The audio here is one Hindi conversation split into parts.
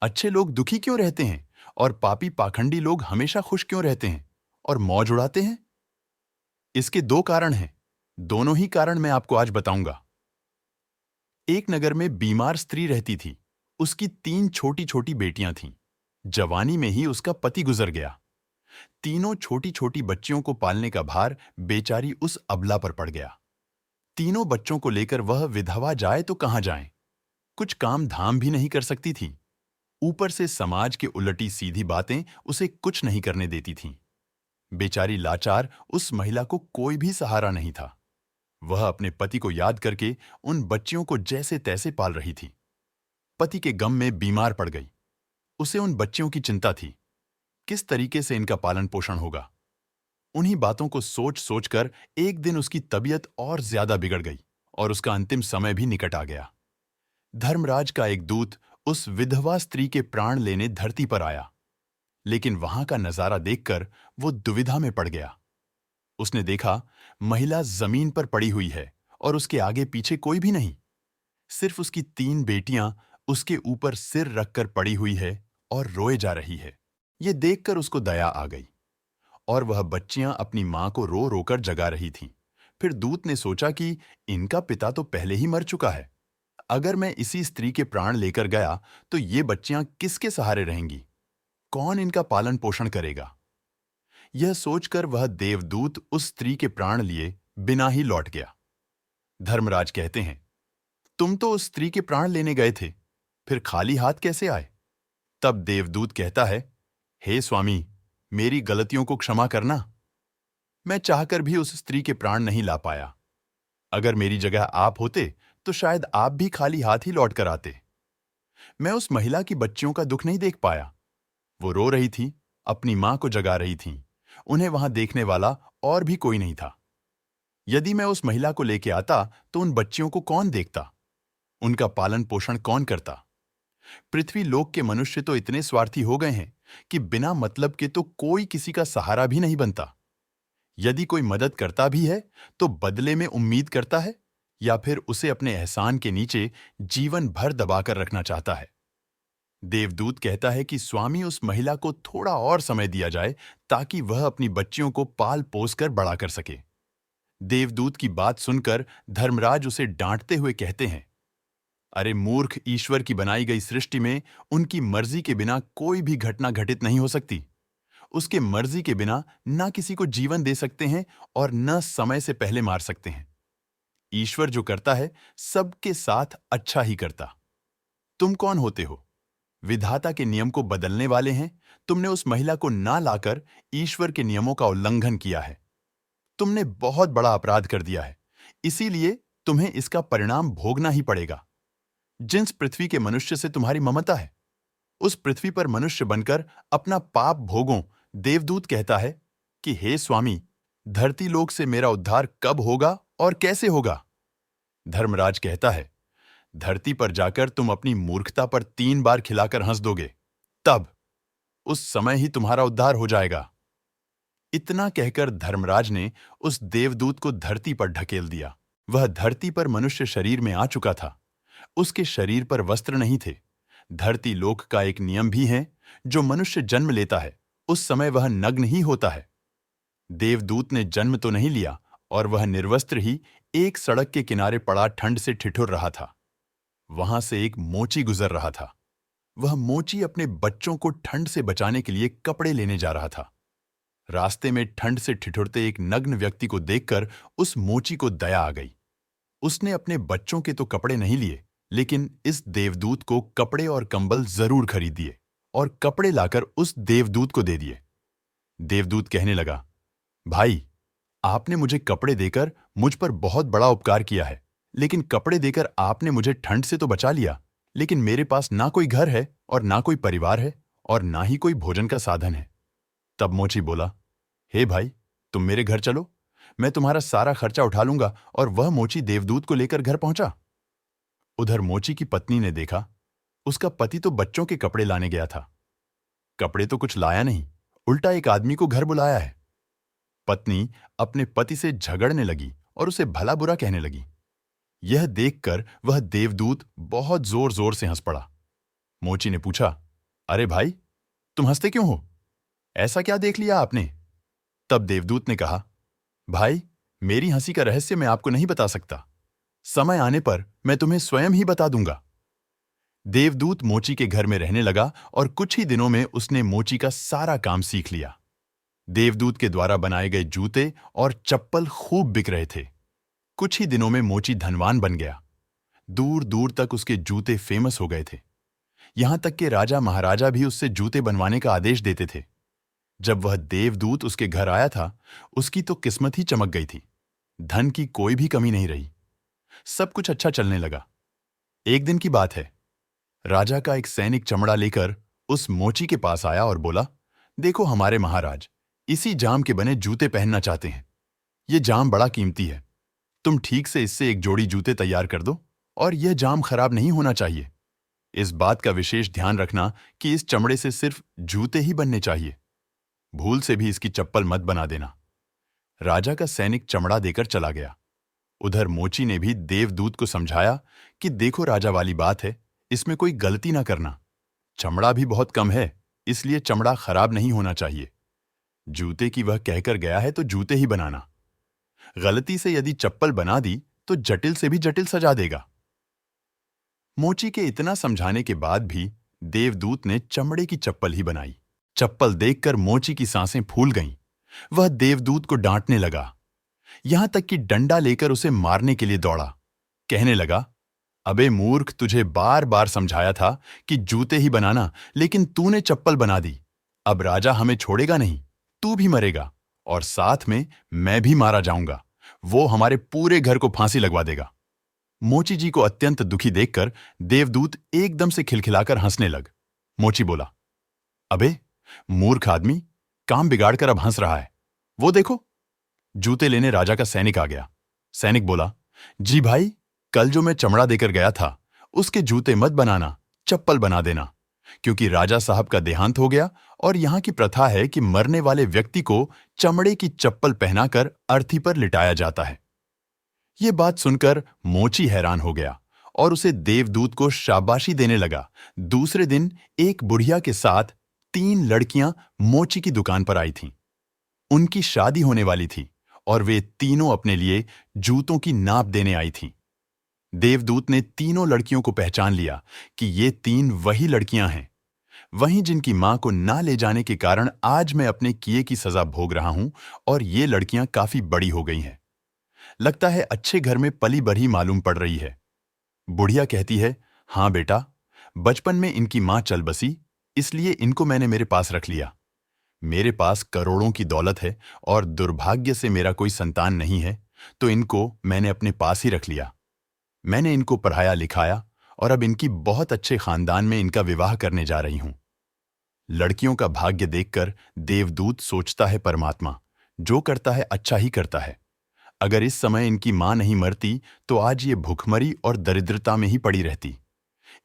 अच्छे लोग दुखी क्यों रहते हैं और पापी पाखंडी लोग हमेशा खुश क्यों रहते हैं और मौज उड़ाते हैं? इसके दो कारण हैं। दोनों ही कारण मैं आपको आज बताऊंगा। एक नगर में बीमार स्त्री रहती थी। उसकी 3 छोटी छोटी बेटियां थीं। जवानी में ही उसका पति गुजर गया। तीनों छोटी छोटी बच्चियों को पालने का भार बेचारी उस अबला पर पड़ गया। तीनों बच्चों को लेकर वह विधवा जाए तो कहां जाए। कुछ काम धाम भी नहीं कर सकती थी। ऊपर से समाज की उलटी सीधी बातें उसे कुछ नहीं करने देती थीं। बेचारी लाचार उस महिला को कोई भी सहारा नहीं था। वह अपने पति को याद करके उन बच्चियों को जैसे तैसे पाल रही थी। पति के गम में बीमार पड़ गई। उसे उन बच्चियों की चिंता थी। किस तरीके से इनका पालन पोषण होगा। उन्हीं बातों को सोच सोचकर एक दिन उसकी तबीयत और ज्यादा बिगड़ गई और उसका अंतिम समय भी निकट आ गया। धर्मराज का एक दूत उस विधवा स्त्री के प्राण लेने धरती पर आया, लेकिन वहां का नजारा देखकर वो दुविधा में पड़ गया। उसने देखा महिला जमीन पर पड़ी हुई है और उसके आगे पीछे कोई भी नहीं। सिर्फ उसकी 3 बेटियां उसके ऊपर सिर रखकर पड़ी हुई है और रोए जा रही है। ये देखकर उसको दया आ गई और वह बच्चियां अपनी मां को रो रोकर जगा रही थीं। फिर दूत ने सोचा कि इनका पिता तो पहले ही मर चुका है। अगर मैं इसी स्त्री के प्राण लेकर गया तो ये बच्चियां किसके सहारे रहेंगी? कौन इनका पालन पोषण करेगा? यह सोचकर वह देवदूत उस स्त्री के प्राण लिए बिना ही लौट गया। धर्मराज कहते हैं, तुम तो उस स्त्री के प्राण लेने गए थे, फिर खाली हाथ कैसे आए? तब देवदूत कहता है, हे स्वामी, मेरी गलतियों को क्षमा करना। मैं चाहकर भी उस स्त्री के प्राण नहीं ला पाया। अगर मेरी जगह आप होते तो शायद आप भी खाली हाथ ही लौट कर आते। मैं उस महिला की बच्चियों का दुख नहीं देख पाया। वो रो रही थी, अपनी मां को जगा रही थीं। उन्हें वहां देखने वाला और भी कोई नहीं था। यदि मैं उस महिला को लेके आता तो उन बच्चियों को कौन देखता? उनका पालन पोषण कौन करता? पृथ्वी लोक के मनुष्य तो इतने स्वार्थी हो गए हैं कि बिना मतलब के तो कोई किसी का सहारा भी नहीं बनता। यदि कोई मदद करता भी है तो बदले में उम्मीद करता है या फिर उसे अपने एहसान के नीचे जीवन भर दबाकर रखना चाहता है। देवदूत कहता है कि स्वामी, उस महिला को थोड़ा और समय दिया जाए ताकि वह अपनी बच्चियों को पाल पोस कर बड़ा कर सके। देवदूत की बात सुनकर धर्मराज उसे डांटते हुए कहते हैं, अरे मूर्ख, ईश्वर की बनाई गई सृष्टि में उनकी मर्जी के बिना कोई भी घटना घटित नहीं हो सकती। उसके मर्जी के बिना न किसी को जीवन दे सकते हैं और न समय से पहले मार सकते हैं। ईश्वर जो करता है सबके साथ अच्छा ही करता। तुम कौन होते हो? विधाता के नियम को बदलने वाले हैं। तुमने उस महिला को ना लाकर ईश्वर के नियमों का उल्लंघन किया है। तुमने बहुत बड़ा अपराध कर दिया है। इसीलिए तुम्हें इसका परिणाम भोगना ही पड़ेगा। जिस पृथ्वी के मनुष्य से तुम्हारी ममता है, उस पृथ्वी पर मनुष्य बनकर अपना पाप भोगो। देवदूत कहता है कि हे स्वामी, धरती लोक से मेरा उद्धार कब होगा और कैसे होगा? धर्मराज कहता है, धरती पर जाकर तुम अपनी मूर्खता पर 3 बार खिलाकर हंस दोगे, तब उस समय ही तुम्हारा उद्धार हो जाएगा। इतना कहकर धर्मराज ने उस देवदूत को धरती पर ढकेल दिया। वह धरती पर मनुष्य शरीर में आ चुका था। उसके शरीर पर वस्त्र नहीं थे। धरती लोक का एक नियम भी है, जो मनुष्य जन्म लेता है उस समय वह नग्न ही होता है। देवदूत ने जन्म तो नहीं लिया और वह निर्वस्त्र ही एक सड़क के किनारे पड़ा ठंड से ठिठुर रहा था। वहां से एक मोची गुजर रहा था। वह मोची अपने बच्चों को ठंड से बचाने के लिए कपड़े लेने जा रहा था। रास्ते में ठंड से ठिठुरते एक नग्न व्यक्ति को देखकर उस मोची को दया आ गई। उसने अपने बच्चों के तो कपड़े नहीं लिए, लेकिन इस देवदूत को कपड़े और कंबल जरूर खरीद दिए और कपड़े लाकर उस देवदूत को दे दिए। देवदूत कहने लगा, भाई, आपने मुझे कपड़े देकर मुझ पर बहुत बड़ा उपकार किया है, लेकिन कपड़े देकर आपने मुझे ठंड से तो बचा लिया, लेकिन मेरे पास ना कोई घर है और ना कोई परिवार है और ना ही कोई भोजन का साधन है। तब मोची बोला, हे भाई, तुम मेरे घर चलो, मैं तुम्हारा सारा खर्चा उठा लूंगा। और वह मोची देवदूत को लेकर घर पहुंचा। उधर मोची की पत्नी ने देखा, उसका पति तो बच्चों के कपड़े लाने गया था। कपड़े तो कुछ लाया नहीं, उल्टा एक आदमी को घर बुलाया है। पत्नी अपने पति से झगड़ने लगी और उसे भला बुरा कहने लगी। यह देखकर वह देवदूत बहुत जोर जोर से हंस पड़ा। मोची ने पूछा, अरे भाई, तुम हंसते क्यों हो? ऐसा क्या देख लिया आपने? तब देवदूत ने कहा, भाई, मेरी हंसी का रहस्य मैं आपको नहीं बता सकता। समय आने पर मैं तुम्हें स्वयं ही बता दूंगा। देवदूत मोची के घर में रहने लगा और कुछ ही दिनों में उसने मोची का सारा काम सीख लिया। देवदूत के द्वारा बनाए गए जूते और चप्पल खूब बिक रहे थे। कुछ ही दिनों में मोची धनवान बन गया। दूर दूर तक उसके जूते फेमस हो गए थे। यहां तक कि राजा महाराजा भी उससे जूते बनवाने का आदेश देते थे। जब वह देवदूत उसके घर आया था, उसकी तो किस्मत ही चमक गई थी। धन की कोई भी कमी नहीं रही। सब कुछ अच्छा चलने लगा। एक दिन की बात है। राजा का एक सैनिक चमड़ा लेकर उस मोची के पास आया और बोला, देखो हमारे महाराज, इसी जाम के बने जूते पहनना चाहते हैं। ये जाम बड़ा कीमती है। तुम ठीक से इससे एक जोड़ी जूते तैयार कर दो और यह जाम खराब नहीं होना चाहिए। इस बात का विशेष ध्यान रखना कि इस चमड़े से सिर्फ जूते ही बनने चाहिए। भूल से भी इसकी चप्पल मत बना देना। राजा का सैनिक चमड़ा देकर चला गया। उधर मोची ने भी देवदूत को समझाया कि देखो राजा वाली बात है, इसमें कोई गलती ना करना। चमड़ा भी बहुत कम है, इसलिए चमड़ा खराब नहीं होना चाहिए। जूते की वह कहकर गया है तो जूते ही बनाना। गलती से यदि चप्पल बना दी तो जटिल से भी जटिल सजा देगा। मोची के इतना समझाने के बाद भी देवदूत ने चमड़े की चप्पल ही बनाई। चप्पल देखकर मोची की सांसें फूल गईं। वह देवदूत को डांटने लगा, यहां तक कि डंडा लेकर उसे मारने के लिए दौड़ा। कहने लगा, अबे मूर्ख, तुझे बार बार समझाया था कि जूते ही बनाना, लेकिन तूने चप्पल बना दी। अब राजा हमें छोड़ेगा नहीं, तू भी मरेगा और साथ में मैं भी मारा जाऊंगा। वो हमारे पूरे घर को फांसी लगवा देगा। मोची जी को अत्यंत दुखी देखकर देवदूत एकदम से खिलखिलाकर हंसने लग। मोची बोला, अबे मूर्ख आदमी, काम बिगाड़कर अब हंस रहा है। वो देखो। जूते लेने राजा का सैनिक आ गया। सैनिक बोला, जी भाई, कल जो मैं चमड़ा देकर गया था, उसके जूते मत बनाना, चप्पल बना देना, क्योंकि राजा साहब का देहांत हो गया और यहां की प्रथा है कि मरने वाले व्यक्ति को चमड़े की चप्पल पहनाकर अर्थी पर लिटाया जाता है। यह बात सुनकर मोची हैरान हो गया और उसे देवदूत को शाबाशी देने लगा। दूसरे दिन एक बुढ़िया के साथ 3 लड़कियां मोची की दुकान पर आई थीं। उनकी शादी होने वाली थी और वे तीनों अपने लिए जूतों की नाप देने आई थीं। देवदूत ने तीनों लड़कियों को पहचान लिया कि ये 3 वही लड़कियां हैं, वहीं जिनकी मां को ना ले जाने के कारण आज मैं अपने किए की सजा भोग रहा हूं और ये लड़कियां काफी बड़ी हो गई हैं। लगता है अच्छे घर में पली बढ़ी मालूम पड़ रही है। बुढ़िया कहती है, हां बेटा, बचपन में इनकी मां चल बसी, इसलिए इनको मैंने मेरे पास रख लिया। मेरे पास करोड़ों की दौलत है और दुर्भाग्य से मेरा कोई संतान नहीं है, तो इनको मैंने अपने पास ही रख लिया। मैंने इनको पढ़ाया लिखाया और अब इनकी बहुत अच्छे खानदान में इनका विवाह करने जा रही हूं। लड़कियों का भाग्य देखकर देवदूत सोचता है, परमात्मा जो करता है अच्छा ही करता है। अगर इस समय इनकी मां नहीं मरती तो आज ये भूखमरी और दरिद्रता में ही पड़ी रहती।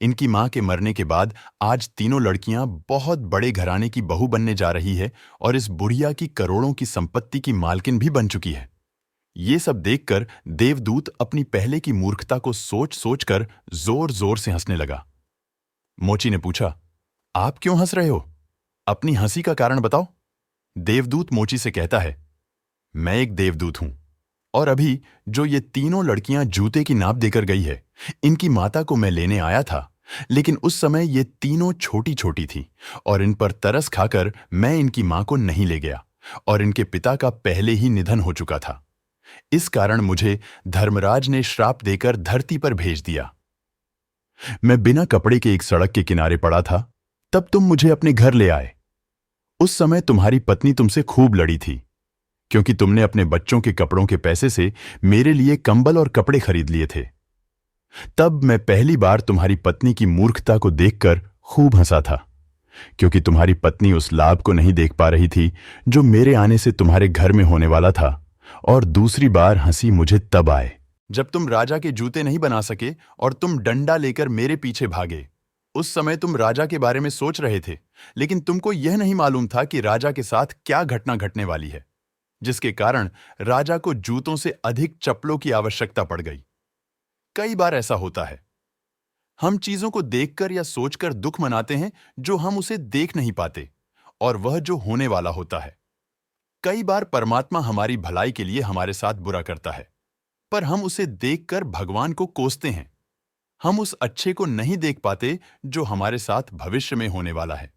इनकी मां के मरने के बाद आज तीनों लड़कियां बहुत बड़े घराने की बहू बनने जा रही है और इस बुढ़िया की करोड़ों की संपत्ति की मालकिन भी बन चुकी है। ये सब देखकर देवदूत अपनी पहले की मूर्खता को सोच सोचकर जोर जोर से हंसने लगा। मोची ने पूछा, आप क्यों हंस रहे हो? अपनी हंसी का कारण बताओ। देवदूत मोची से कहता है, मैं एक देवदूत हूं और अभी जो ये तीनों लड़कियां जूते की नाप देकर गई है, इनकी माता को मैं लेने आया था, लेकिन उस समय ये तीनों छोटी छोटी थी और इन पर तरस खाकर मैं इनकी मां को नहीं ले गया और इनके पिता का पहले ही निधन हो चुका था। इस कारण मुझे धर्मराज ने श्राप देकर धरती पर भेज दिया। मैं बिना कपड़े के एक सड़क के किनारे पड़ा था, तब तुम मुझे अपने घर ले आए। उस समय तुम्हारी पत्नी तुमसे खूब लड़ी थी, क्योंकि तुमने अपने बच्चों के कपड़ों के पैसे से मेरे लिए कंबल और कपड़े खरीद लिए थे। तब मैं पहली बार तुम्हारी पत्नी की मूर्खता को देखकर खूब हंसा था, क्योंकि तुम्हारी पत्नी उस लाभ को नहीं देख पा रही थी जो मेरे आने से तुम्हारे घर में होने वाला था। और दूसरी बार हंसी मुझे तब आए जब तुम राजा के जूते नहीं बना सके और तुम डंडा लेकर मेरे पीछे भागे। उस समय तुम राजा के बारे में सोच रहे थे, लेकिन तुमको यह नहीं मालूम था कि राजा के साथ क्या घटना घटने वाली है, जिसके कारण राजा को जूतों से अधिक चप्पलों की आवश्यकता पड़ गई। कई बार ऐसा होता है। हम चीजों को देखकर या सोचकर दुख मनाते हैं जो हम उसे देख नहीं पाते, और वह जो होने वाला होता है। कई बार परमात्मा हमारी भलाई के लिए हमारे साथ बुरा करता है, पर हम उसे देखकर भगवान को कोसते हैं। हम उस अच्छे को नहीं देख पाते जो हमारे साथ भविष्य में होने वाला है।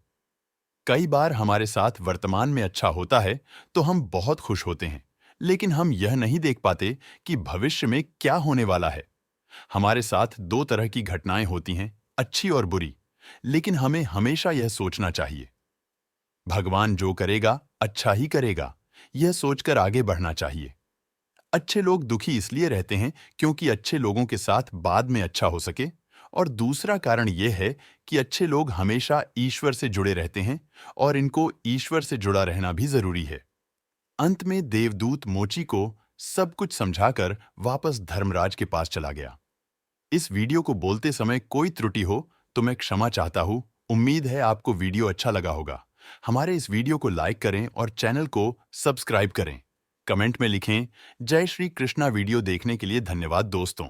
कई बार हमारे साथ वर्तमान में अच्छा होता है तो हम बहुत खुश होते हैं, लेकिन हम यह नहीं देख पाते कि भविष्य में क्या होने वाला है। हमारे साथ दो तरह की घटनाएं होती हैं, अच्छी और बुरी, लेकिन हमें हमेशा यह सोचना चाहिए, भगवान जो करेगा अच्छा ही करेगा। यह सोचकर आगे बढ़ना चाहिए। अच्छे लोग दुखी इसलिए रहते हैं क्योंकि अच्छे लोगों के साथ बाद में अच्छा हो सके, और दूसरा कारण यह है कि अच्छे लोग हमेशा ईश्वर से जुड़े रहते हैं और इनको ईश्वर से जुड़ा रहना भी जरूरी है। अंत में देवदूत मोची को सब कुछ समझाकर वापस धर्मराज के पास चला गया। इस वीडियो को बोलते समय कोई त्रुटि हो तो मैं क्षमा चाहता हूँ। उम्मीद है आपको वीडियो अच्छा लगा होगा। हमारे इस वीडियो को लाइक करें और चैनल को सब्सक्राइब करें। कमेंट में लिखें, जय श्री कृष्णा। वीडियो देखने के लिए धन्यवाद दोस्तों।